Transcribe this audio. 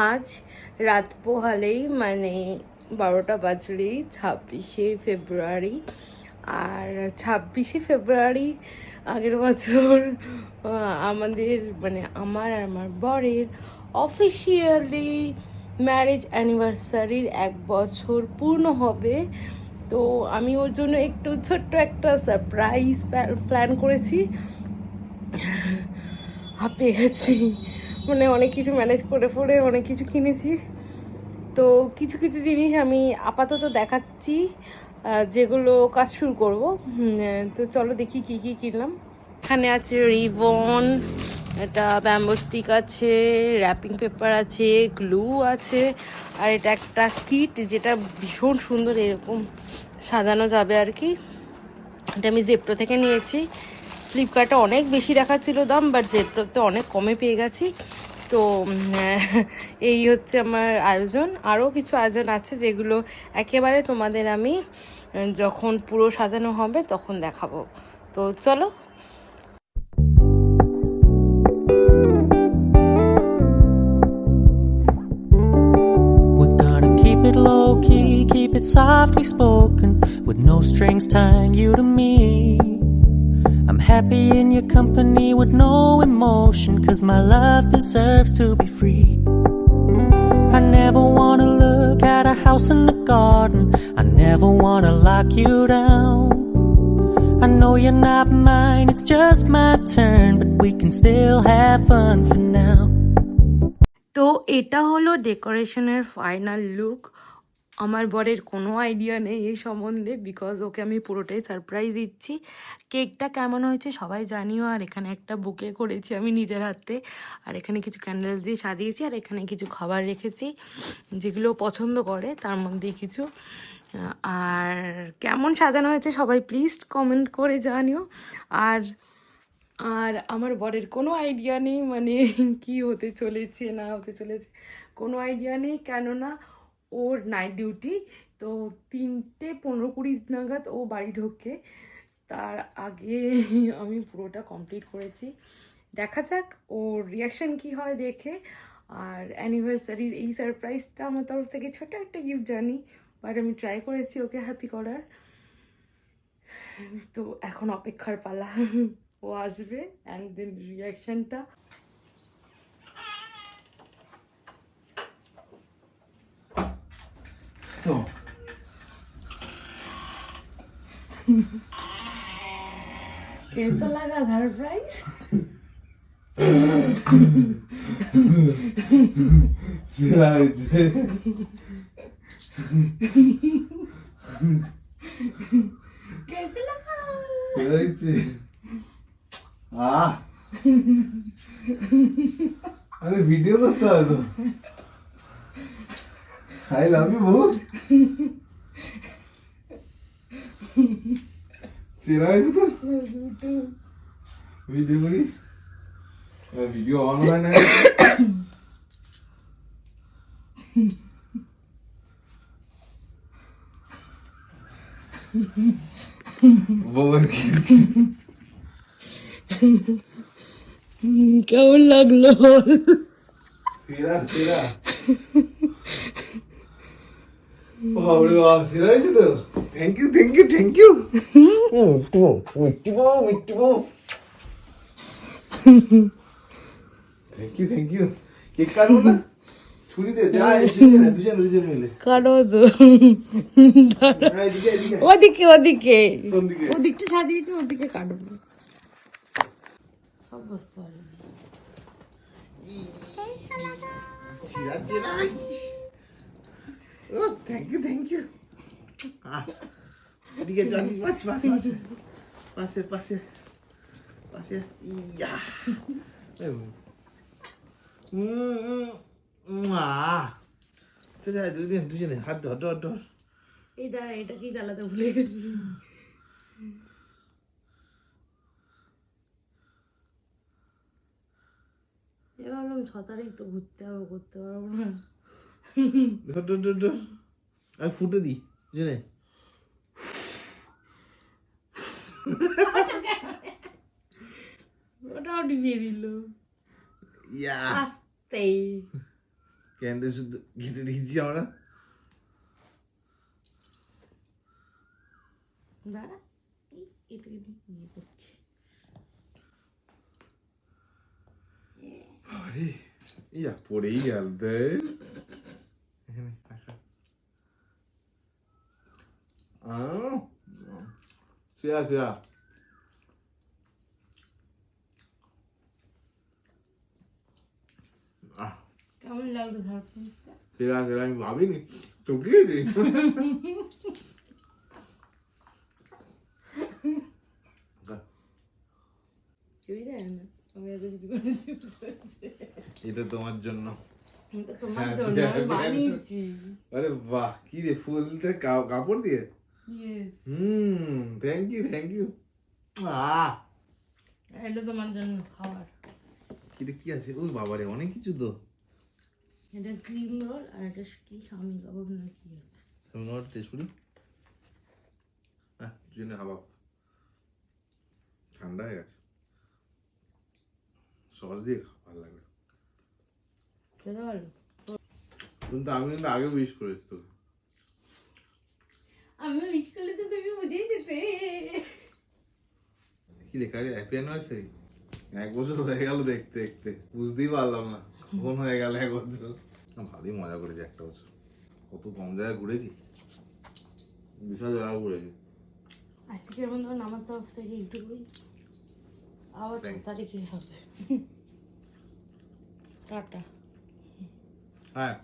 আজ রাত পোহালেই মানে 12টা বাজলেই 26শে ফেব্রুয়ারি। আর 26শে ফেব্রুয়ারি আগের বছর আমাদের মানে আমার আর আমার বরের অফিসিয়ালি ম্যারেজ অ্যানিভার্সারির 1 বছর পূর্ণ হবে। তো আমি ওর জন্য একটু ছোট্ট একটা সারপ্রাইজ প্ল্যান করেছি। হাঁপিয়ে গেছি, মানে অনেক কিছু ম্যানেজ করে অনেক কিছু কিনেছি। তো কিছু কিছু জিনিস আমি আপাতত দেখাচ্ছি, যেগুলো কাজ শুরু করবো। তো চলো দেখি কি কি কিনলাম। এখানে আছে রিবন, এটা ব্যাম্বো স্টিক আছে, র্যাপিং পেপার আছে, গ্লু আছে, আর এটা একটা কিট যেটা ভীষণ সুন্দর, এরকম সাজানো যাবে আর কি। এটা আমি জেপ্টো থেকে নিয়েছি। ফ্লিপকার্টে অনেক বেশি দেখাচ্ছিল দাম, বাট জেপ্টোতে অনেক কমে পেয়ে গেছি। তো এই হচ্ছে আমার আয়োজন। আরও কিছু আয়োজন আছে যেগুলো একেবারে তোমাদের আমি যখন পুরো সাজানো হবে তখন দেখাবো। তো চলো। Keep it low key, keep it softly spoken, with no strings tying you to me. I'm happy in your company with no emotion, 'cause my love deserves to be free. I never wanna look at a house in the garden, I never wanna lock you down. I know you're not mine, it's just my turn, but we can still have fun for now. তো এটা হলো ডেকোরেশনের final look. আমার বরের কোনো idea নেই এই সম্বন্ধে, বিকজ ওকে আমি পুরোটাই সারপ্রাইজ দিচ্ছি। কেকটা কেমন হয়েছে সবাই জানিও। আর এখানে একটা বুকে করেছি আমি নিজের হাতে, আর এখানে কিছু ক্যান্ডেল দিয়ে সাজিয়েছি, আর এখানে কিছু খাবার রেখেছি যেগুলো পছন্দ করে, তার মধ্যে কিছু। আর কেমন সাজানো হয়েছে সবাই প্লিজ কমেন্ট করে জানিও। আর আর আমার বরের কোনো আইডিয়া নেই, মানে কি হতে চলেছে না হতে চলেছে কোনো আইডিয়া নেই, কেননা ওর নাইট ডিউটি। তো 3:15-20 নাগাদ ও বাড়ি ঢোকে, তার আগে আমি পুরোটা কমপ্লিট করেছি। দেখা যাক ওর রিয়াকশান কি হয় দেখে। আর অ্যানিভার্সারির এই সারপ্রাইজটা আমার তরফ থেকে ছোটো একটা গিফট জানি, বাট আমি ট্রাই করেছি ওকে হ্যাপি করার। তো এখন অপেক্ষার পালা, ও আসবে অ্যান্ড দেন রিয়াকশানটা। তো कैसा लगा सरप्राइज? সেরা হয়েছে। कैसे लगा? সেরা হয়েছে। আরে ভিডিও করতে হয় তো। আই লাভ ইউ বহু। সেরা হয়েছে তো। ভিডিও করি, ভিডিও অন হয় না। কেমন লাগলো? সেরা সেরা। বাবরে বাবা, সেরা হয়েছে তো। Thank you thank you thank you. মিষ্টি বউ মিষ্টি বউ। Thank you thank you. Cake কাটবো না? ছুরি দে, যাই দুজন মিলে কাটো তো। এদিকে এদিকে। ওদিকে ওদিকে কোন দিকে? ওদিকটা সাজিয়েছি, ওদিকে কাটবো। সব বুঝতে পারবি। সেরা সেরা। ও থ্যাংক ইউ থ্যাংক ইউ। এদিকে জানি পাশে পাশে পাশে পাশে পাশে। ইয়া দুজনে হাত ধর ধর ধর। এই দাঁড়া, এটা কি জ্বালাতে ভুলে গেছি। এবার আমি 6 তারিখ তো ঘুরতে হবে, করতে পারবো না। ধর ধর ধর ধর। আর ফুটে দি দুজনে। ওটাও ডিবিয়ে দিল। ইয়া আস্তে ক্যান্ডেল শুদ্ধ খেতে দিয়েছি আমরা। দাঁড়া, এটা ইয়ে করছি। আরে ইয়া পড়েই গেল রে। এখানে রাখা। শুয়া শুয়া। কেমন লাগলো সারপ্রাইজটা? সেরা সেরা, আমি ভাবিনি টুকিয়েছি। কেউই দেয় না, আমি এত কিছু করেছি। এটা তোমার জন্য। এটা তোমার হ্যাঁ, জন্য আমি হ্যাঁ, বানিয়েছি। আরে বাহ, কি রে, ফুলতে কাপড় দিয়ে? Yes, thank you thank you. এটা তোমার জন্য খাবার। এটা কি আছে? ওই বাবারে, অনেক কিছু তো। এটা ক্রিম রোল আর এটা কি স্বামী কাবাব না কি আছে। তুমি আমার টেস্ট করি। জন্য হাবাব ঠান্ডা হয়ে গেছে, সস দিয়ে ভালো লাগবে। খেতে পারো? কিন্তু আমি কিন্তু আগে উইশ করেছি তোকে। আমি উইচ করলে তো তুমি বুঝেই যেতে। কি লেখা আছে? Happy anniversary. 1 বছর হয়ে গেল দেখতে দেখতে, বুঝতেই পারলাম না কখন হয়ে গেল 1 বছর। ভালোই মজা করেছি 1টা বছর। কত কম জায়গায় ঘুরেছি, বিশাল জায়গা ঘুরেছি। আজকের মতো আমার তরফ থেকে এইটুকুই, আবার 6 তারিখে হবে। টাটা। হ্যাঁ।